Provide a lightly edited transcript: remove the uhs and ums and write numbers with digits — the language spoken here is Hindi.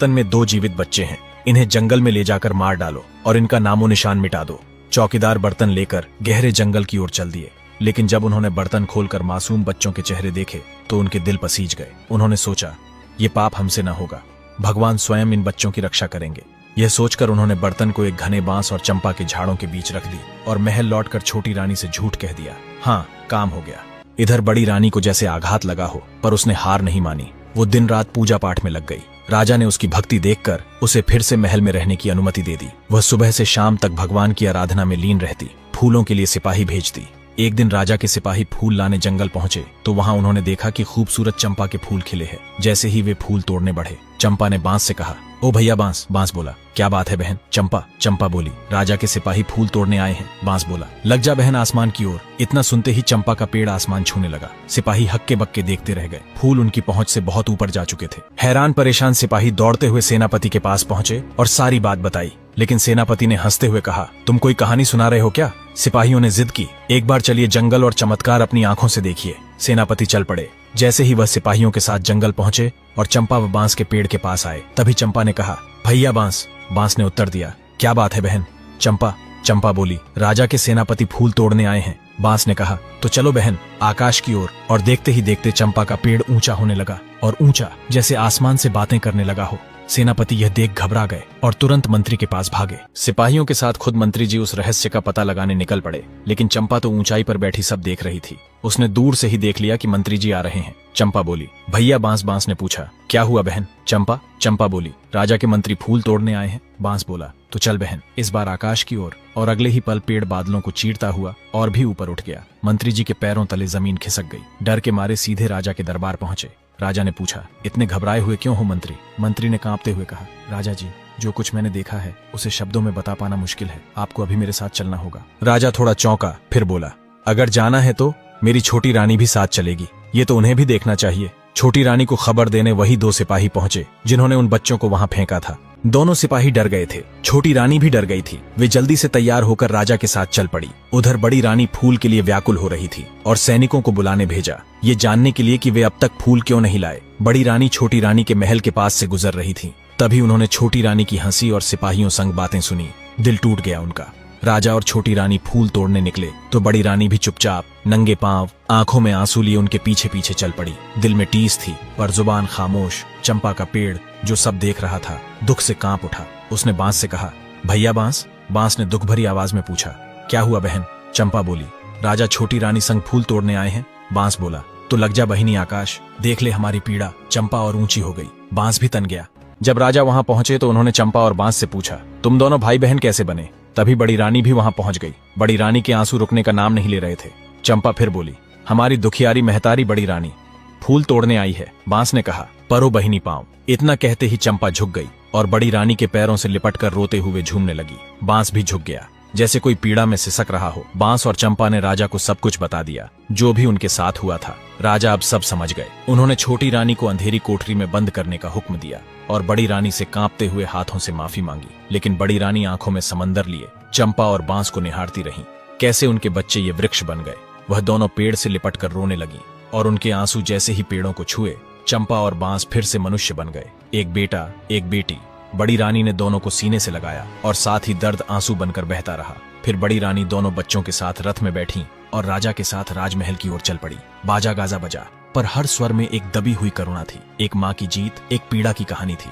बर्तन में 2 जीवित बच्चे हैं, इन्हें जंगल में ले जाकर मार डालो और इनका नामो निशान मिटा दो। चौकीदार बर्तन लेकर गहरे जंगल की ओर चल दिए, लेकिन जब उन्होंने बर्तन खोलकर मासूम बच्चों के चेहरे देखे तो उनके दिल पसीज गए। उन्होंने सोचा, ये पाप हमसे न होगा, भगवान स्वयं इन बच्चों की रक्षा करेंगे। यह सोचकर उन्होंने बर्तन को एक घने बांस और चंपा के झाड़ों के बीच रख दी और महल लौटकर छोटी रानी से झूठ कह दिया। हाँ, काम हो गया। इधर बड़ी रानी को जैसे आघात लगा हो, पर उसने हार नहीं मानी। वो दिन रात पूजा पाठ में लग गई। राजा ने उसकी भक्ति देखकर उसे फिर से महल में रहने की अनुमति दे दी। वह सुबह से शाम तक भगवान की आराधना में लीन रहती, फूलों के लिए सिपाही भेजती। एक दिन राजा के सिपाही फूल लाने जंगल पहुंचे तो वहां उन्होंने देखा कि खूबसूरत चंपा के फूल खिले हैं। जैसे ही वे फूल तोड़ने बढ़े, चंपा ने बांस से कहा, ओ भैया बांस। बांस बोला, क्या बात है बहन? चंपा बोली, राजा के सिपाही फूल तोड़ने आए हैं। बांस बोला, लग जा बहन आसमान की ओर। इतना सुनते ही चंपा का पेड़ आसमान छूने लगा। सिपाही हक्के बक्के देखते रह गए। फूल उनकी पहुंच से बहुत ऊपर जा चुके थे। हैरान परेशान सिपाही दौड़ते हुए सेनापति के पास पहुंचे और सारी बात बताई, लेकिन सेनापति ने हंसते हुए कहा, तुम कोई कहानी सुना रहे हो क्या? सिपाहियों ने जिद की, एक बार चलिए जंगल और चमत्कार अपनी आंखों से देखिए। सेनापति चल पड़े। जैसे ही वह सिपाहियों के साथ जंगल पहुंचे और चंपा व बांस के पेड़ के पास आए, तभी चंपा ने कहा, भैया बांस। बांस ने उत्तर दिया, क्या बात है बहन? चंपा बोली, राजा के सेनापति फूल तोड़ने आए हैं। बांस ने कहा, तो चलो बहन आकाश की ओर। और देखते ही देखते चंपा का पेड़ ऊंचा होने लगा और ऊंचा, जैसे आसमान से बातें करने लगा हो। सेनापति यह देख घबरा गए और तुरंत मंत्री के पास भागे। सिपाहियों के साथ खुद मंत्री जी उस रहस्य का पता लगाने निकल पड़े, लेकिन चंपा तो ऊंचाई पर बैठी सब देख रही थी। उसने दूर से ही देख लिया कि मंत्री जी आ रहे हैं। चंपा बोली, भैया बांस। बांस ने पूछा, क्या हुआ बहन? चंपा बोली, राजा के मंत्री फूल तोड़ने आए हैं। बांस बोला, तो चल बहन इस बार आकाश की ओर। और अगले ही पल पेड़ बादलों को चीरता हुआ और भी ऊपर उठ गया। मंत्री जी के पैरों तले जमीन खिसक गई। डर के मारे सीधे राजा के दरबार पहुंचे। राजा ने पूछा, इतने घबराए हुए क्यों हो मंत्री? मंत्री ने कांपते हुए कहा, राजा जी, जो कुछ मैंने देखा है उसे शब्दों में बता पाना मुश्किल है। आपको अभी मेरे साथ चलना होगा। राजा थोड़ा चौंका, फिर बोला, अगर जाना है तो मेरी छोटी रानी भी साथ चलेगी। ये तो उन्हें भी देखना चाहिए। छोटी रानी को खबर देने वही 2 सिपाही पहुंचे जिन्होंने उन बच्चों को वहां फेंका था। दोनों सिपाही डर गए थे। छोटी रानी भी डर गई थी। वे जल्दी से तैयार होकर राजा के साथ चल पड़ी। उधर बड़ी रानी फूल के लिए व्याकुल हो रही थी और सैनिकों को बुलाने भेजा, ये जानने के लिए कि वे अब तक फूल क्यों नहीं लाए। बड़ी रानी छोटी रानी के महल के पास से गुजर रही थी। तभी उन्होंने छोटी रानी की हंसी और सिपाहियों संग बातें सुनी। दिल टूट गया उनका। राजा और छोटी रानी फूल तोड़ने निकले तो बड़ी रानी भी चुपचाप नंगे पांव, आंखों में आंसू लिए उनके पीछे पीछे चल पड़ी। दिल में टीस थी पर जुबान खामोश। चंपा का पेड़ जो सब देख रहा था दुख से कांप उठा। उसने बांस से कहा, भैया बांस। बांस ने दुख भरी आवाज में पूछा, क्या हुआ बहन? चंपा बोली, राजा छोटी रानी संग फूल तोड़ने आए हैं। बांस बोला, तो लग जा बहिनी आकाश, देख ले हमारी पीड़ा। चंपा और ऊंची हो गई। बांस भी तन गया। जब राजा वहां पहुंचे तो उन्होंने चंपा और बांस से पूछा, तुम दोनों भाई बहन कैसे बने? तभी बड़ी रानी भी वहां पहुंच गई। बड़ी रानी के आंसू रुकने का नाम नहीं ले रहे थे। चंपा फिर बोली, हमारी दुखियारी महतारी बड़ी रानी फूल तोड़ने आई है। बांस ने कहा, परो बहिनी पांव। इतना कहते ही चंपा झुक गई और बड़ी रानी के पैरों से लिपटकर रोते हुए झूमने लगी। बांस भी झुक गया जैसे कोई पीड़ा में सिसक रहा हो। बांस और चंपा ने राजा को सब कुछ बता दिया, जो भी उनके साथ हुआ था। राजा अब सब समझ गए। उन्होंने छोटी रानी को अंधेरी कोठरी में बंद करने का हुक्म दिया और बड़ी रानी से कांपते हुए हाथों से माफी मांगी। लेकिन बड़ी रानी आंखों में समंदर लिए चंपा और बांस को निहारती रही। कैसे उनके बच्चे ये वृक्ष बन गए। वह दोनों पेड़ से लिपटकर रोने लगी और उनके आंसू जैसे ही पेड़ों को छुए, चंपा और बांस फिर से मनुष्य बन गए। एक बेटा, एक बेटी। बड़ी रानी ने दोनों को सीने से लगाया और साथ ही दर्द आंसू बनकर बहता रहा। फिर बड़ी रानी दोनों बच्चों के साथ रथ में बैठी और राजा के साथ राजमहल की ओर चल पड़ी। बाजा गाजा बजा, पर हर स्वर में एक दबी हुई करुणा थी। एक माँ की जीत, एक पीड़ा की कहानी थी।